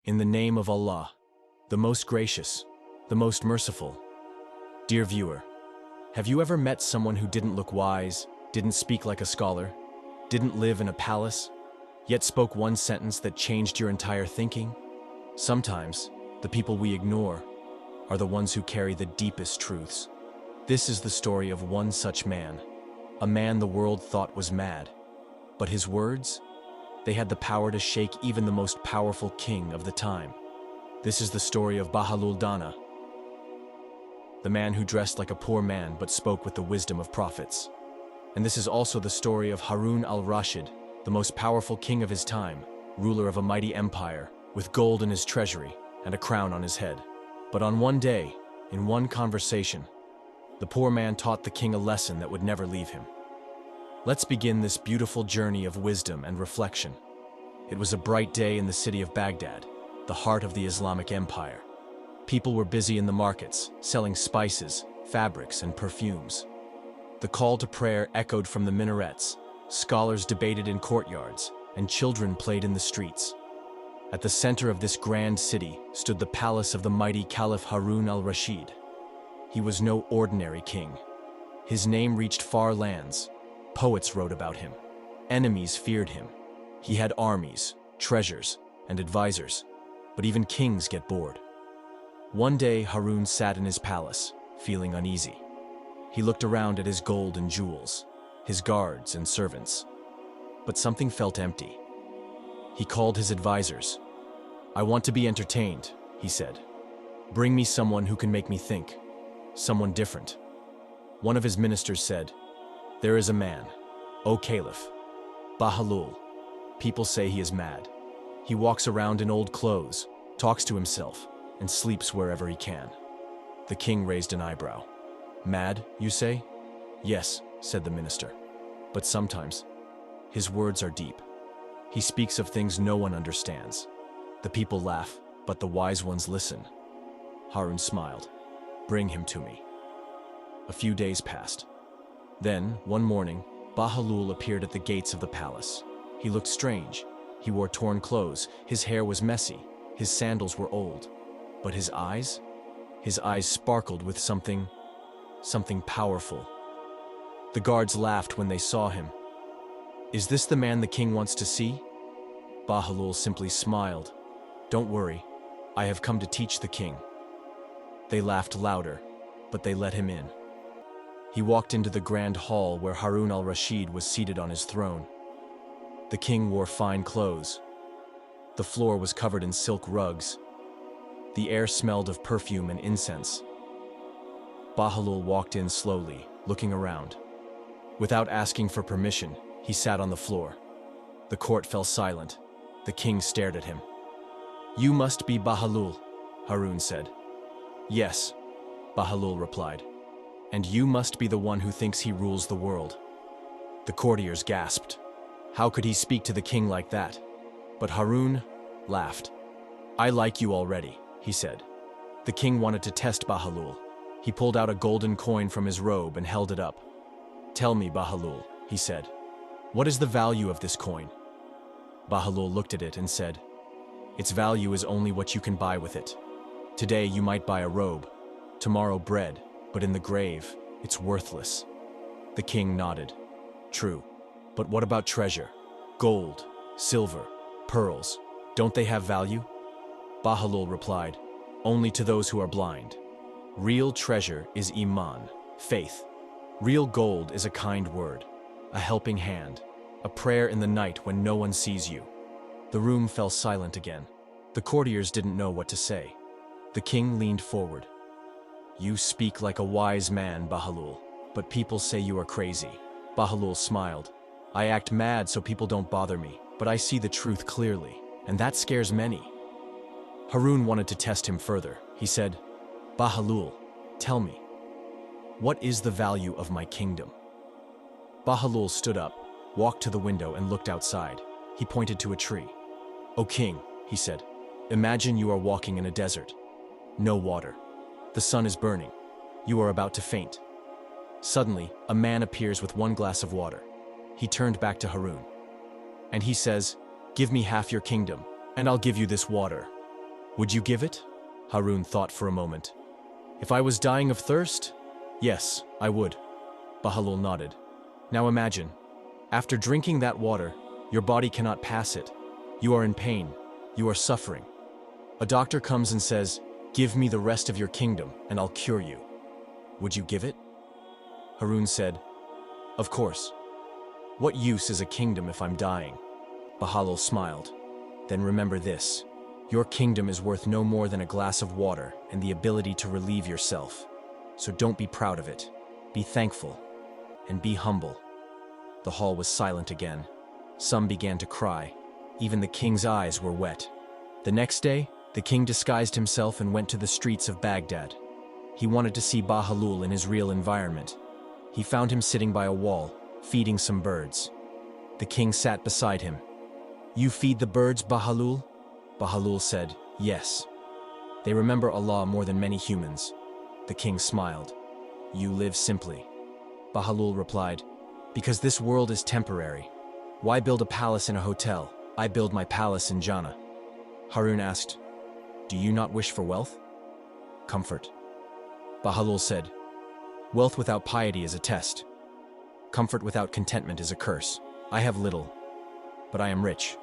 In the name of Allah, the most gracious, the most merciful. Dear viewer, have you ever met someone who didn't look wise, didn't speak like a scholar, didn't live in a palace, yet spoke one sentence that changed your entire thinking? Sometimes, the people we ignore are the ones who carry the deepest truths. This is the story of one such man, a man the world thought was mad. But his words? They had the power to shake even the most powerful king of the time. This is the story of Bahalul Dana, the man who dressed like a poor man but spoke with the wisdom of prophets. And this is also the story of Harun al-Rashid, the most powerful king of his time, ruler of a mighty empire, with gold in his treasury and a crown on his head. But on one day, in one conversation, the poor man taught the king a lesson that would never leave him. Let's begin this beautiful journey of wisdom and reflection. It was a bright day in the city of Baghdad, the heart of the Islamic Empire. People were busy in the markets, selling spices, fabrics, and perfumes. The call to prayer echoed from the minarets, scholars debated in courtyards, and children played in the streets. At the center of this grand city stood the palace of the mighty Caliph Harun al-Rashid. He was no ordinary king. His name reached far lands. Poets wrote about him. Enemies feared him. He had armies, treasures, and advisors. But even kings get bored. One day, Harun sat in his palace, feeling uneasy. He looked around at his gold and jewels, his guards and servants. But something felt empty. He called his advisors. "I want to be entertained," he said. "Bring me someone who can make me think, someone different." One of his ministers said, "There is a man, O Caliph, Bahalul. People say he is mad. He walks around in old clothes, talks to himself, and sleeps wherever he can." The king raised an eyebrow. "Mad, you say?" "Yes," said the minister. "But sometimes, his words are deep. He speaks of things no one understands. The people laugh, but the wise ones listen." Harun smiled. "Bring him to me." A few days passed. Then, one morning, Bahalul appeared at the gates of the palace. He looked strange. He wore torn clothes, his hair was messy, his sandals were old. But his eyes sparkled with something powerful. The guards laughed when they saw him. "Is this the man the king wants to see?" Bahalul simply smiled. "Don't worry, I have come to teach the king." They laughed louder, but they let him in. He walked into the grand hall where Harun al-Rashid was seated on his throne. The king wore fine clothes. The floor was covered in silk rugs. The air smelled of perfume and incense. Bahalul walked in slowly, looking around. Without asking for permission, he sat on the floor. The court fell silent. The king stared at him. "You must be Bahalul," Harun said. "Yes," Bahalul replied. "And you must be the one who thinks he rules the world." The courtiers gasped. How could he speak to the king like that? But Harun laughed. "I like you already," he said. The king wanted to test Bahalul. He pulled out a golden coin from his robe and held it up. "Tell me, Bahalul," he said, "what is the value of this coin?" Bahalul looked at it and said, "Its value is only what you can buy with it. Today you might buy a robe, tomorrow bread, but in the grave, it's worthless." The king nodded. "True. But what about treasure? Gold, silver, pearls, don't they have value?" Bahalul replied, "Only to those who are blind. Real treasure is iman, faith. Real gold is a kind word, a helping hand, a prayer in the night when no one sees you." The room fell silent again. The courtiers didn't know what to say. The king leaned forward. "You speak like a wise man, Bahalul, but people say you are crazy." Bahalul smiled. "I act mad so people don't bother me, but I see the truth clearly, and that scares many." Harun wanted to test him further. He said, "Bahalul, tell me, what is the value of my kingdom?" Bahalul stood up, walked to the window and looked outside. He pointed to a tree. "O king," he said, "imagine you are walking in a desert. No water. The sun is burning. You are about to faint. Suddenly, a man appears with one glass of water. He turned back to Harun. And he says, "Give me half your kingdom, and I'll give you this water." Would you give it? Harun thought for a moment. If I was dying of thirst? Yes, I would. Bahalul nodded. Now imagine, after drinking that water, your body cannot pass it. You are in pain. You are suffering. A doctor comes and says, "Give me the rest of your kingdom, and I'll cure you." Would you give it? Harun said, "Of course. What use is a kingdom if I'm dying?" Bahalul smiled. Then remember this. Your kingdom is worth no more than a glass of water and the ability to relieve yourself. So don't be proud of it. Be thankful. And be humble. The hall was silent again. Some began to cry. Even the king's eyes were wet. The next day, the king disguised himself and went to the streets of Baghdad. He wanted to see Bahalul in his real environment. He found him sitting by a wall, feeding some birds. The king sat beside him. "You feed the birds, Bahalul?" Bahalul said, "Yes." "They remember Allah more than many humans." The king smiled. "You live simply." Bahalul replied, "Because this world is temporary. Why build a palace in a hotel? I build my palace in Jannah." Harun asked, "Do you not wish for wealth?" "Comfort." Bahalul said, "Wealth without piety is a test. Comfort without contentment is a curse. I have little, but I am rich."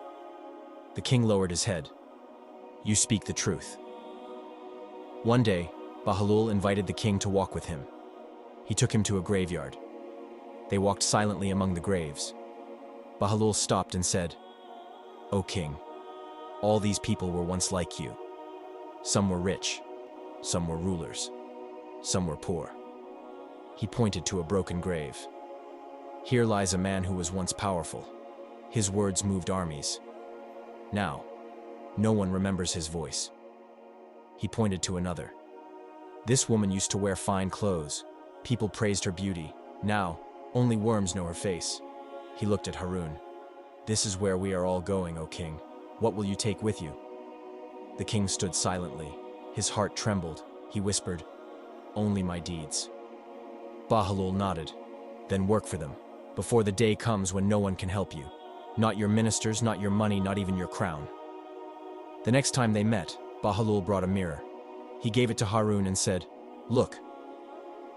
The king lowered his head. "You speak the truth." One day, Bahalul invited the king to walk with him. He took him to a graveyard. They walked silently among the graves. Bahalul stopped and said, "O king, all these people were once like you. Some were rich, some were rulers, some were poor." He pointed to a broken grave. "Here lies a man who was once powerful. His words moved armies. Now, no one remembers his voice." He pointed to another. "This woman used to wear fine clothes. People praised her beauty. Now, only worms know her face." He looked at Harun. "This is where we are all going, O king. What will you take with you?" The king stood silently. His heart trembled. He whispered, "Only my deeds." Bahalul nodded. "Then work for them, before the day comes when no one can help you. Not your ministers, not your money, not even your crown." The next time they met, Bahalul brought a mirror. He gave it to Harun and said, "Look."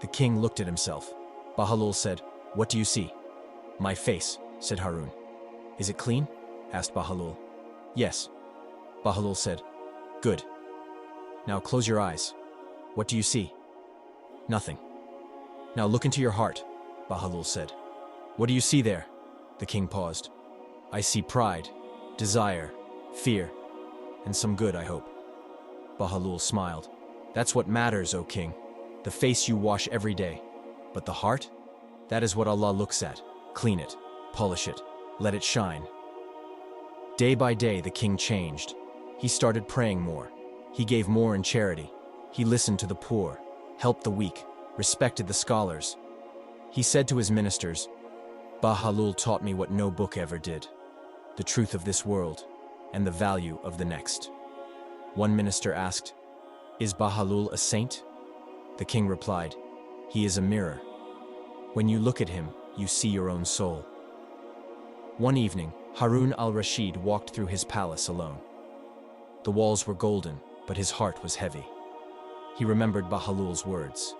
The king looked at himself. Bahalul said, "What do you see?" "My face," said Harun. "Is it clean?" asked Bahalul. "Yes." Bahalul said, "Good. Now close your eyes. What do you see?" "Nothing." "Now look into your heart," Bahalul said. "What do you see there?" The king paused. "I see pride, desire, fear, and some good, I hope." Bahalul smiled. "That's what matters, O king. The face you wash every day. But the heart? That is what Allah looks at. Clean it, polish it, let it shine." Day by day, the king changed. He started praying more. He gave more in charity. He listened to the poor, helped the weak, respected the scholars. He said to his ministers, "Bahalul taught me what no book ever did, the truth of this world and the value of the next." One minister asked, "Is Bahalul a saint?" The king replied, "He is a mirror. When you look at him, you see your own soul." One evening, Harun al-Rashid walked through his palace alone. The walls were golden, but his heart was heavy. He remembered Bahalul's words.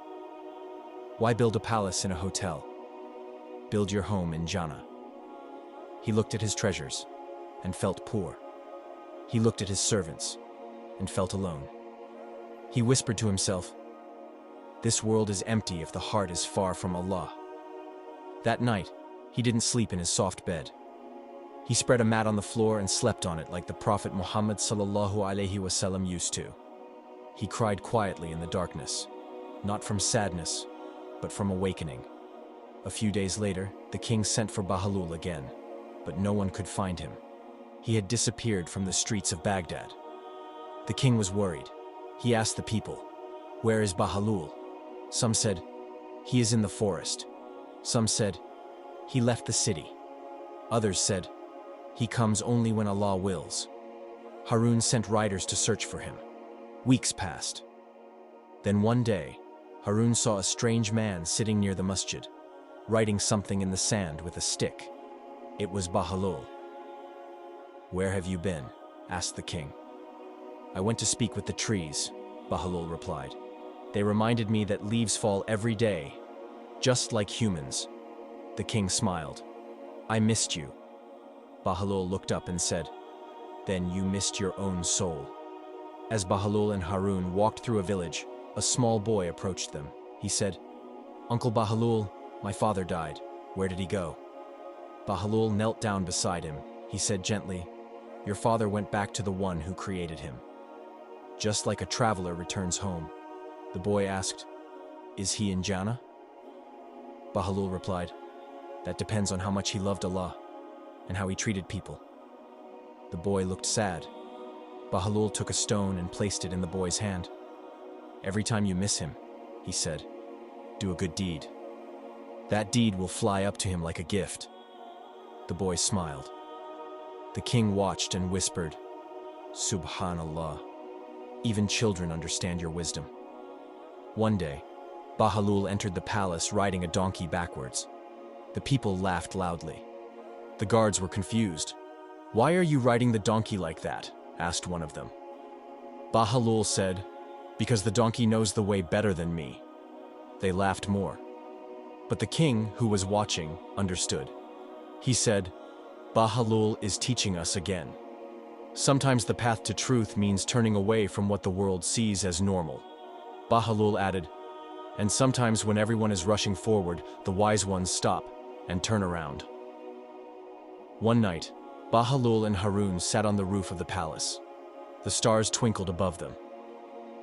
"Why build a palace in a hotel? Build your home in Jannah." He looked at his treasures and felt poor. He looked at his servants and felt alone. He whispered to himself, "This world is empty if the heart is far from Allah." That night, he didn't sleep in his soft bed. He spread a mat on the floor and slept on it like the Prophet Muhammad ﷺ used to. He cried quietly in the darkness, not from sadness, but from awakening. A few days later, the king sent for Bahalul again, but no one could find him. He had disappeared from the streets of Baghdad. The king was worried. He asked the people, "Where is Bahalul?" Some said, "He is in the forest." Some said, "He left the city." Others said, "He comes only when Allah wills." Harun sent riders to search for him. Weeks passed. Then one day, Harun saw a strange man sitting near the masjid, writing something in the sand with a stick. It was Bahalul. "Where have you been?" asked the king. I went to speak with the trees, Bahalul replied. They reminded me that leaves fall every day, just like humans. The king smiled. I missed you. Bahalul looked up and said, Then you missed your own soul. As Bahalul and Harun walked through a village, a small boy approached them. He said, Uncle Bahalul, my father died. Where did he go? Bahalul knelt down beside him. He said gently, Your father went back to the one who created him. Just like a traveler returns home. The boy asked, Is he in Jannah? Bahalul replied, That depends on how much he loved Allah and how he treated people. The boy looked sad. Bahalul took a stone and placed it in the boy's hand. Every time you miss him, he said, do a good deed. That deed will fly up to him like a gift. The boy smiled. The king watched and whispered, Subhanallah. Even children understand your wisdom. One day, Bahalul entered the palace riding a donkey backwards. The people laughed loudly. The guards were confused. Why are you riding the donkey like that? Asked one of them. Bahalul said, Because the donkey knows the way better than me. They laughed more. But the king, who was watching, understood. He said, Bahalul is teaching us again. Sometimes the path to truth means turning away from what the world sees as normal. Bahalul added, And sometimes when everyone is rushing forward, the wise ones stop and turn around. One night, Bahalul and Harun sat on the roof of the palace. The stars twinkled above them.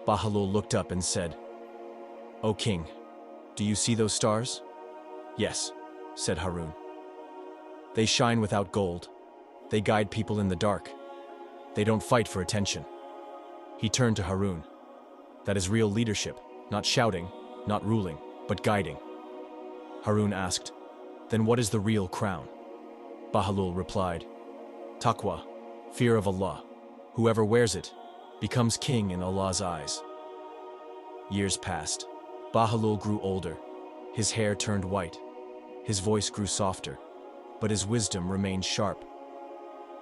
Bahalul looked up and said, O king, do you see those stars? Yes, said Harun. They shine without gold. They guide people in the dark. They don't fight for attention. He turned to Harun. That is real leadership, not shouting, not ruling, but guiding. Harun asked, Then what is the real crown? Bahalul replied, Taqwa, fear of Allah. Whoever wears it becomes king in Allah's eyes. Years passed. Bahalul grew older. His hair turned white. His voice grew softer, but his wisdom remained sharp.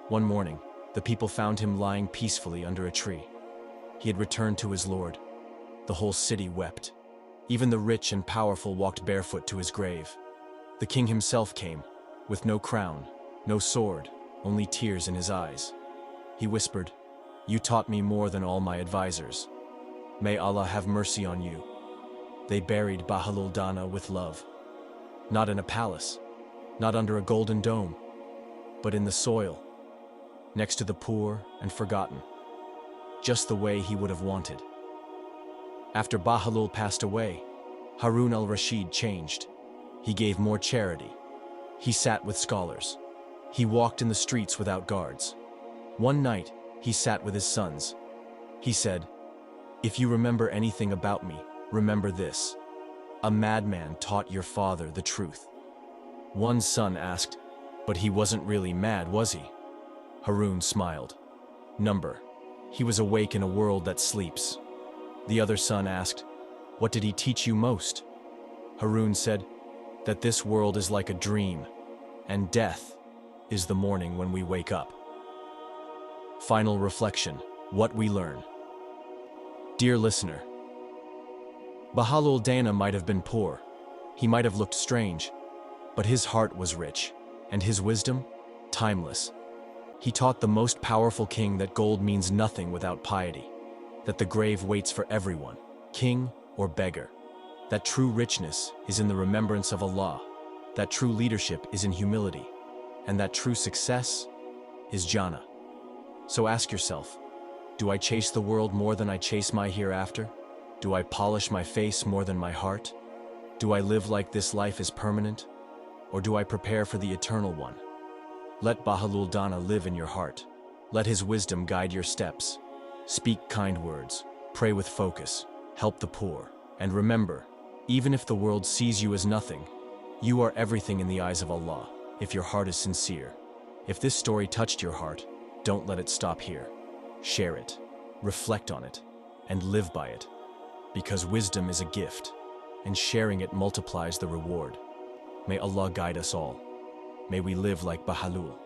One morning, the people found him lying peacefully under a tree. He had returned to his Lord. The whole city wept. Even the rich and powerful walked barefoot to his grave. The king himself came, with no crown, no sword, only tears in his eyes. He whispered, You taught me more than all my advisors. May Allah have mercy on you. They buried Bahalul Dana with love. Not in a palace, not under a golden dome, but in the soil, next to the poor and forgotten, just the way he would have wanted. After Bahalul passed away, Harun al-Rashid changed. He gave more charity. He sat with scholars. He walked in the streets without guards. One night, he sat with his sons. He said, If you remember anything about me, remember this. A madman taught your father the truth. One son asked, But he wasn't really mad, was he? Harun smiled. Number. He was awake in a world that sleeps. The other son asked, What did he teach you most? Harun said, That this world is like a dream, and death is the morning when we wake up. Final reflection, what we learn. Dear listener, Bahalul Dana might have been poor, he might have looked strange, but his heart was rich, and his wisdom, timeless. He taught the most powerful king that gold means nothing without piety, that the grave waits for everyone, king or beggar, that true richness is in the remembrance of Allah, that true leadership is in humility, and that true success is Jannah. So ask yourself, do I chase the world more than I chase my hereafter? Do I polish my face more than my heart? Do I live like this life is permanent? Or do I prepare for the eternal one? Let Bahalul Dana live in your heart. Let his wisdom guide your steps. Speak kind words, pray with focus, help the poor, and remember, even if the world sees you as nothing, you are everything in the eyes of Allah, if your heart is sincere. If this story touched your heart, don't let it stop here. Share it, reflect on it, and live by it. Because wisdom is a gift, and sharing it multiplies the reward. May Allah guide us all. May we live like Bahalul.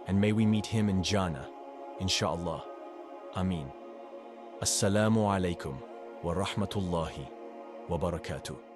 And may we meet him in Jannah, inshallah. Ameen. Assalamu alaikum wa rahmatullahi wa barakatuh.